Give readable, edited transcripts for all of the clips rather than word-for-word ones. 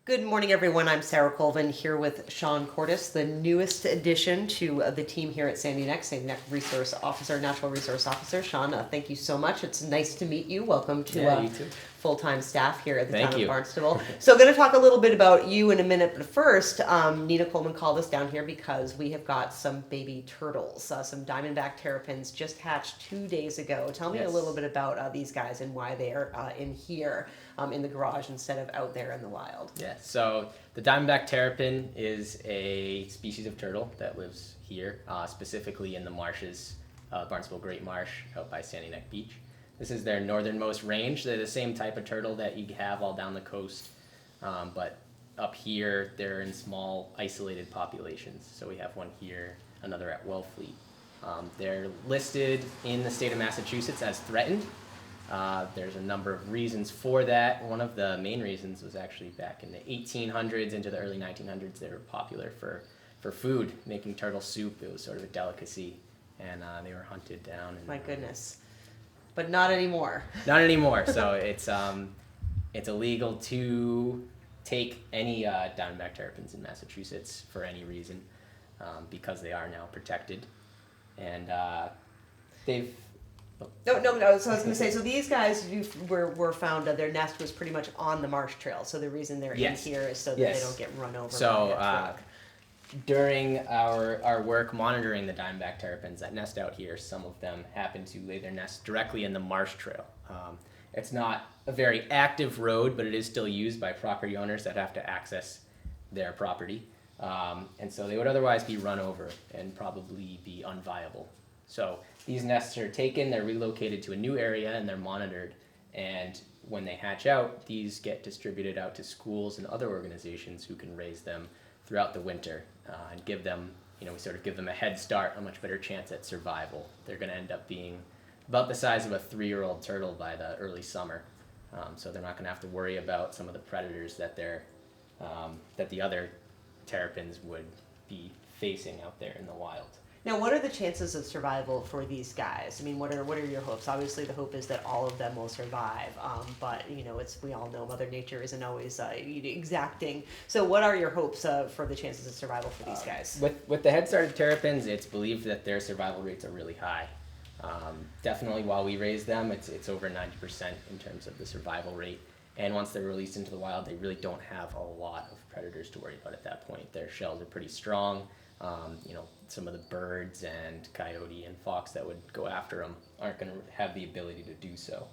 Good morning, everyone. I'm Sarah Colvin here with Sean Kortis, the newest addition to the team here at Sandy Neck Resource Officer, Natural Resource Officer. Sean, thank you so much. It's nice to meet you. Welcome to You too. full-time staff here at the Thank town you. of Barnstable. So I'm going to talk a little bit about you in a minute, but first, Nina Coleman called us down here because we have got some baby turtles, some Diamondback Terrapins just hatched 2 days ago. Tell me a Yes. little bit about these guys and why they are in here in the garage instead of out there in the wild. Yeah, so the Diamondback Terrapin is a species of turtle that lives here, specifically in the marshes, Barnstable Great Marsh out by Sandy Neck Beach. This is their northernmost range. They're the same type of turtle that you have all down the coast, but up here they're in small isolated populations. So we have one here, another at Wellfleet. They're listed in the state of Massachusetts as threatened. There's a number of reasons for that. One of the main reasons was actually back in the 1800s into the early 1900s. They were popular for food, making turtle soup. It was sort of a delicacy, and they were hunted down. And, My goodness. But not anymore. Not anymore. So it's illegal to take any Diamondback Terrapins in Massachusetts for any reason, because they are now protected, and they've. No. So I was going to say, so these guys were found. Their nest was pretty much on the marsh trail. So the reason they're Yes. in here is so that Yes. they don't get run over So, by a truck. During our work monitoring the Diamondback Terrapins that nest out here, some of them happen to lay their nests directly in the marsh trail. It's not a very active road, but it is still used by property owners that have to access their property. And so they would otherwise be run over and probably be unviable. So these nests are taken, they're relocated to a new area, and they're monitored. And when they hatch out, these get distributed out to schools and other organizations who can raise them throughout the winter and give them, we sort of give them a head start, a much better chance at survival. They're going to end up being about the size of a 3-year-old turtle by the early summer. So they're not going to have to worry about some of the predators that that the other terrapins would be facing out there in the wild. Now, what are the chances of survival for these guys? I mean, what are your hopes? Obviously, the hope is that all of them will survive. But we all know Mother Nature isn't always exacting. So, what are your hopes for the chances of survival for these guys? With the head started terrapins, it's believed that their survival rates are really high. Definitely, while we raise them, it's over 90% in terms of the survival rate. And once they're released into the wild, they really don't have a lot of predators to worry about at that point. Their shells are pretty strong. Some of the birds and coyote and fox that would go after them aren't going to have the ability to do so.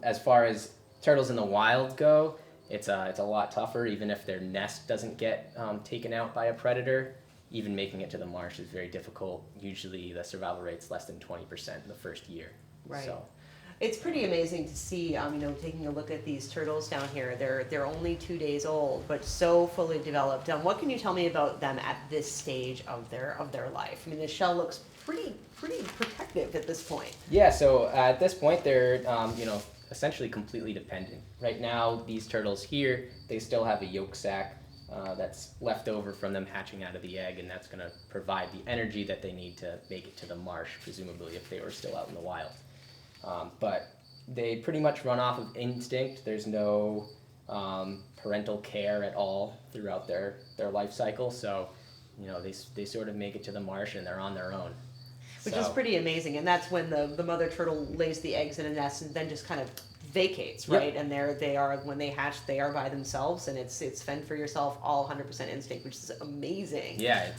As far as turtles in the wild go, it's a lot tougher. Even if their nest doesn't get taken out by a predator, even making it to the marsh is very difficult. Usually the survival rate's less than 20% in the first year. Right. So. It's pretty amazing to see, taking a look at these turtles down here. They're only 2 days old, but so fully developed. What can you tell me about them at this stage of their life? I mean, the shell looks pretty protective at this point. Yeah. So at this point, they're essentially completely dependent. Right now, these turtles here, they still have a yolk sac that's left over from them hatching out of the egg, and that's going to provide the energy that they need to make it to the marsh, presumably if they were still out in the wild. But they pretty much run off of instinct. There's no parental care at all throughout their life cycle. So, they sort of make it to the marsh and they're on their own. Which is pretty amazing. And that's when the mother turtle lays the eggs in a nest and then just kind of vacates, right? Yep. And they are, when they hatch, they are by themselves, and it's fend for yourself, all 100% instinct, which is amazing. Yeah,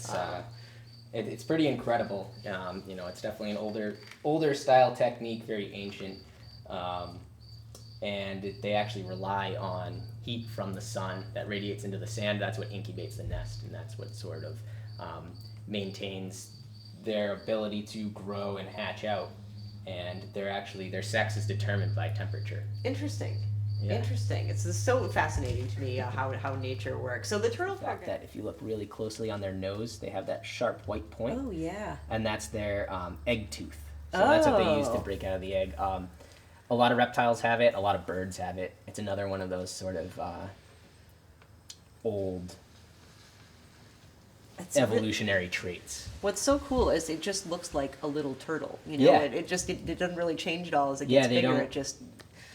it's pretty incredible. It's definitely an older style technique, very ancient, and they actually rely on heat from the sun that radiates into the sand. That's what incubates the nest, and that's what sort of maintains their ability to grow and hatch out. And their sex is determined by temperature. Interesting. Yeah. Interesting. It's so fascinating to me how nature works. So the turtle The fact that if you look really closely on their nose, they have that sharp white point. Oh yeah. And that's their egg tooth. So that's what they use to break out of the egg. A lot of reptiles have it. A lot of birds have it. It's another one of those sort of old evolutionary traits. What's so cool is it just looks like a little turtle. Yeah. It doesn't really change at all as it Yeah, gets they bigger. don't- It just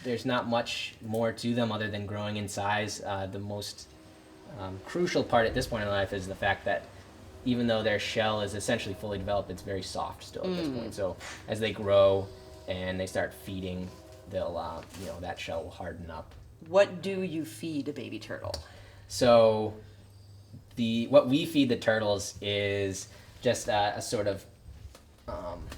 there's not much more to them other than growing in size. The most crucial part at this point in life is the fact that even though their shell is essentially fully developed, it's very soft still at this point. So as they grow and they start feeding, they'll that shell will harden up. What do you feed a baby turtle? So what we feed the turtles is just a sort of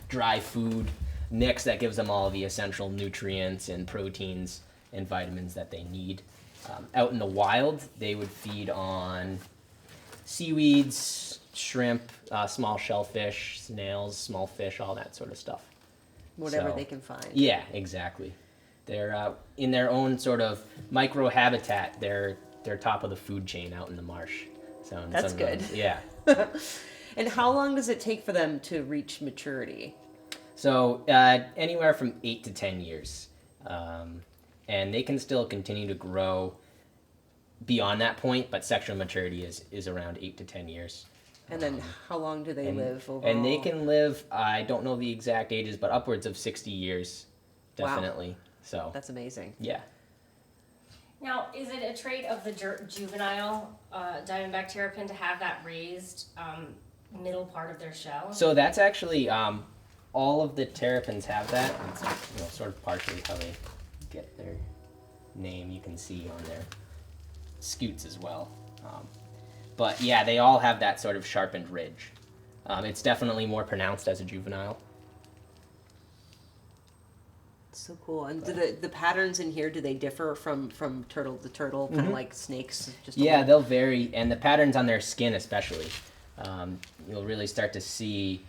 dry food mix that gives them all the essential nutrients and proteins and vitamins that they need. Out in the wild, they would feed on seaweeds, shrimp, small shellfish, snails, small fish, all that sort of stuff. Whatever they can find. Yeah, exactly. They're in their own sort of micro habitat. They're top of the food chain out in the marsh. So That's good. Yeah. And how long does it take for them to reach maturity? So anywhere from 8 to 10 years. And they can still continue to grow beyond that point, but sexual maturity is around 8 to 10 years. And then how long do they live overall? And they can live, I don't know the exact ages, but upwards of 60 years, definitely. Wow. So That's amazing. Yeah. Now, is it a trait of the juvenile Diamondback Terrapin to have that raised middle part of their shell? So that's actually, all of the terrapins have that. It's sort of partially how they get their name. You can see on their scutes as well. But yeah, they all have that sort of sharpened ridge. It's definitely more pronounced as a juvenile. So cool. And do the patterns in here, do they differ from turtle to turtle, kind of like snakes? Yeah, they'll vary, and the patterns on their skin especially. You'll really start to see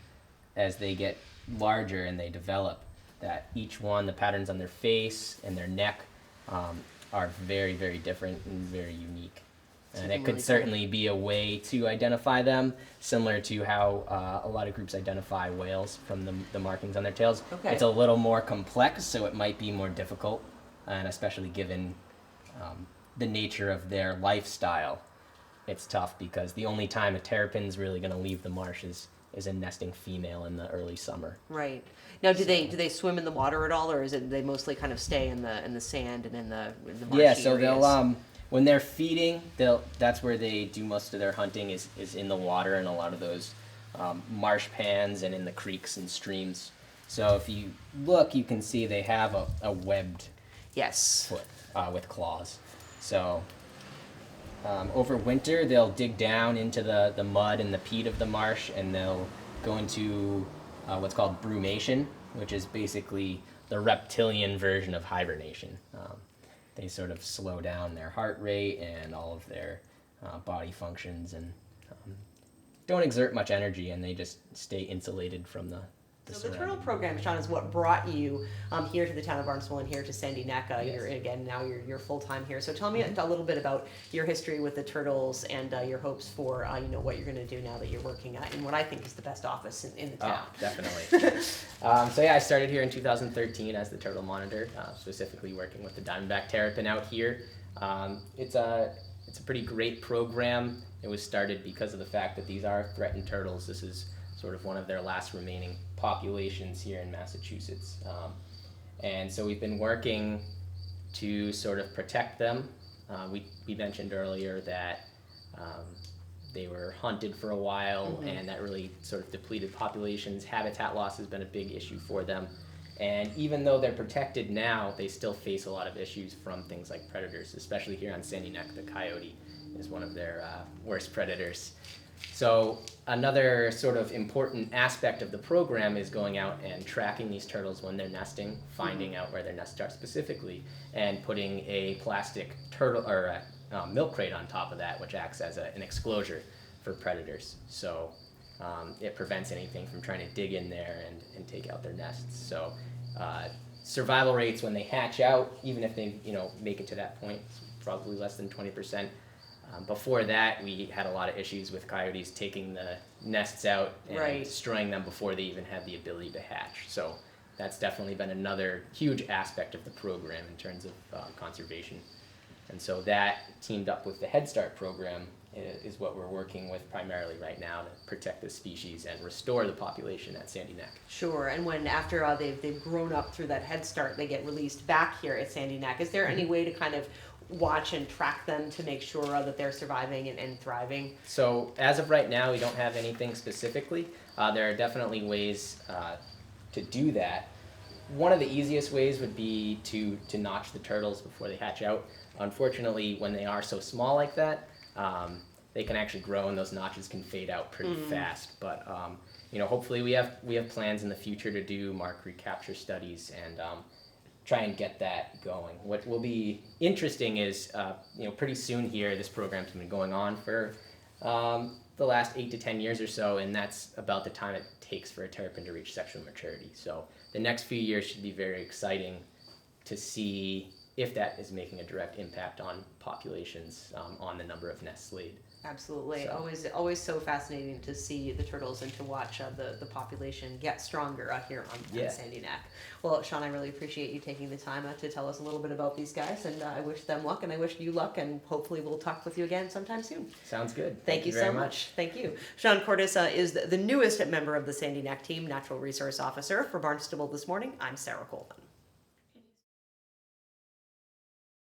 as they get larger and they develop that each one, the patterns on their face and their neck are very, very different and very unique. And it could certainly be a way to identify them, similar to how a lot of groups identify whales from the markings on their tails. Okay. It's a little more complex, so it might be more difficult, and especially given the nature of their lifestyle, it's tough because the only time a terrapin's really going to leave the marsh is a nesting female in the early summer. Right. Now, do they swim in the water at all, or is it they mostly kind of stay in the sand and in the marshy Yeah, so areas? they'll when they're feeding, that's where they do most of their hunting is in the water and a lot of those marsh pans and in the creeks and streams. So if you look, you can see they have a webbed Yes. foot with claws. So over winter, they'll dig down into the mud and the peat of the marsh, and they'll go into what's called brumation, which is basically the reptilian version of hibernation. They sort of slow down their heart rate and all of their body functions and don't exert much energy, and they just stay insulated from the So the turtle program, Sean, is what brought you here to the town of Barnstable and here to Sandy Neck. Yes. You're full time here. So tell me a little bit about your history with the turtles and your hopes for what you're going to do now that you're working in what I think is the best office in the town. Oh, definitely. So yeah, I started here in 2013 as the turtle monitor, specifically working with the Diamondback Terrapin out here. It's a pretty great program. It was started because of the fact that these are threatened turtles. This is sort of one of their last remaining populations here in Massachusetts. And so we've been working to sort of protect them. We mentioned earlier that they were hunted for a while, and that really sort of depleted populations. Habitat loss has been a big issue for them. And even though they're protected now, they still face a lot of issues from things like predators, especially here on Sandy Neck. The coyote is one of their worst predators. So another sort of important aspect of the program is going out and tracking these turtles when they're nesting, finding out where their nests are specifically, and putting a plastic turtle or a milk crate on top of that, which acts as an exclosure for predators. So it prevents anything from trying to dig in there and take out their nests. So survival rates when they hatch out, even if they make it to that point, it's probably less than 20%. Before that, we had a lot of issues with coyotes taking the nests out and destroying them before they even had the ability to hatch. So that's definitely been another huge aspect of the program in terms of conservation. And so that teamed up with the Head Start program is what we're working with primarily right now to protect the species and restore the population at Sandy Neck. Sure, and when after they've grown up through that head start, they get released back here at Sandy Neck. Is there any way to kind of watch and track them to make sure that they're surviving and thriving? So as of right now, we don't have anything specifically. There are definitely ways to do that. One of the easiest ways would be to notch the turtles before they hatch out. Unfortunately, when they are so small like that, they can actually grow and those notches can fade out pretty fast. But hopefully we have plans in the future to do mark recapture studies and try and get that going. What will be interesting is pretty soon here, this program's been going on for the last 8 to 10 years or so, and that's about the time it takes for a terrapin to reach sexual maturity. So the next few years should be very exciting to see if that is making a direct impact on populations, on the number of nests laid. Absolutely. So. Always so fascinating to see the turtles and to watch the population get stronger out here on Sandy Neck. Well, Sean, I really appreciate you taking the time to tell us a little bit about these guys, and I wish them luck, and I wish you luck, and hopefully we'll talk with you again sometime soon. Sounds good. Thank you very so much. Thank you. Sean Kortis is the newest member of the Sandy Neck team, Natural Resource Officer for Barnstable This Morning. I'm Sarah Colvin.